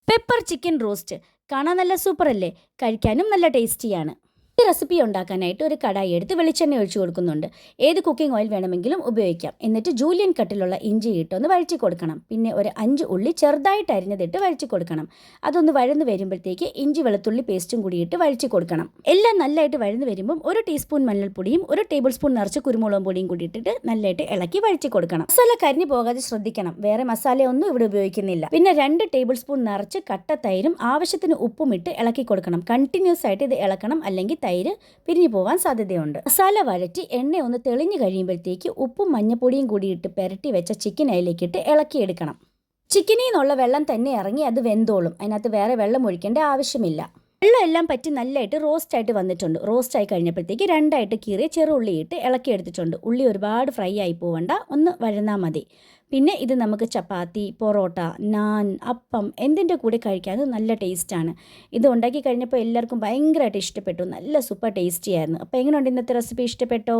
Pepper chicken roast കാണാൻ നല്ല super അല്ലേ? കഴിക്കാനും നല്ല ടേസ്റ്റിയാണ്. ഈ റെസിപ്പി ഉണ്ടാക്കാനായിട്ട് ഒരു കടായി എടുത്ത് വെളിച്ചെണ്ണ ഒഴിച്ചു കൊടുക്കുന്നുണ്ട്. ഏത് കുക്കിംഗ് ഓയിൽ വേണമെങ്കിലും ഉപയോഗിക്കാം. എന്നിട്ട് ജൂലിയൻ കട്ടിലുള്ള ഇഞ്ചി ഇട്ടൊന്ന് വഴറ്റി കൊടുക്കണം. പിന്നെ ഒരു 5 ഉള്ളി ചെറുതായിട്ട് അരിഞ്ഞതിട്ട് വഴറ്റി കൊടുക്കണം. അതൊന്ന് വഴന്ന് വരുമ്പോഴത്തേക്ക് ഇഞ്ചി വെളുത്തുള്ളി പേസ്റ്റും കൂടി ഇട്ട് വഴറ്റി കൊടുക്കണം. എല്ലാം നല്ലതായിട്ട് വഴന്ന് വരുമ്പം 1 ടീസ്പൂൺ മഞ്ഞൾപ്പൊടിയും 1 ടേബിൾ സ്പൂൺ നിറച്ച് കുരുമുളകും പൊടിയും കൂടി ഇട്ടിട്ട് നല്ലതായിട്ട് ഇളക്കി വഴറ്റി കൊടുക്കണം. മസാല കരിഞ്ഞു പോകാതെ ശ്രദ്ധിക്കണം. വേറെ മസാലയൊന്നും ഇവിടെ ഉപയോഗിക്കുന്നില്ല. പിന്നെ 2 ടേബിൾ സ്പൂൺ നിറച്ച് കട്ട തൈരും ആവശ്യത്തിന് ഉപ്പും ഇട്ട് ഇളക്കി കൊടുക്കണം. കണ്ടിന്യൂസ് ആയിട്ട് ഇത് ഇളക്കണം, അല്ലെങ്കിൽ തൈര് പിരിഞ്ഞു പോകാൻ സാധ്യതയുണ്ട്. മസാല വഴറ്റി എണ്ണ ഒന്ന് തെളിഞ്ഞു കഴിയുമ്പോഴത്തേക്ക് ഉപ്പും മഞ്ഞപ്പൊടിയും കൂടി ഇട്ട് പെരട്ടി വെച്ച ചിക്കൻ അതിലേക്കിട്ട് ഇളക്കിയെടുക്കണം. ചിക്കനിൽ നിന്നുള്ള വെള്ളം തന്നെ ഇറങ്ങി അത് വെന്തോളും. അതിനകത്ത് വേറെ വെള്ളം ഒഴിക്കേണ്ട ആവശ്യമില്ല. വെള്ളം എല്ലാം പറ്റി നല്ലതായിട്ട് റോസ്റ്റായിട്ട് വന്നിട്ടുണ്ട്. റോസ്റ്റായി കഴിഞ്ഞപ്പോഴത്തേക്ക് 2ആയിട്ട് കീറിയ ചെറുള്ളി ഇട്ട് ഇളക്കിയെടുത്തിട്ടുണ്ട്. ഉള്ളി ഒരുപാട് ഫ്രൈ ആയി പോവണ്ട, ഒന്ന് വഴന്നാൽ മതി. പിന്നെ ഇത് നമുക്ക് ചപ്പാത്തി, പൊറോട്ട, നാൻ, അപ്പം എന്തിൻ്റെ കൂടെ കഴിക്കാനും നല്ല ടേസ്റ്റാണ്. ഇത് ഉണ്ടാക്കി കഴിഞ്ഞപ്പോൾ എല്ലാവർക്കും ഭയങ്കരമായിട്ട് ഇഷ്ടപ്പെട്ടു. നല്ല സൂപ്പർ ടേസ്റ്റി ആയിരുന്നു. അപ്പോൾ എങ്ങനെയുണ്ട് ഇന്നത്തെ റെസിപ്പി? ഇഷ്ടപ്പെട്ടോ?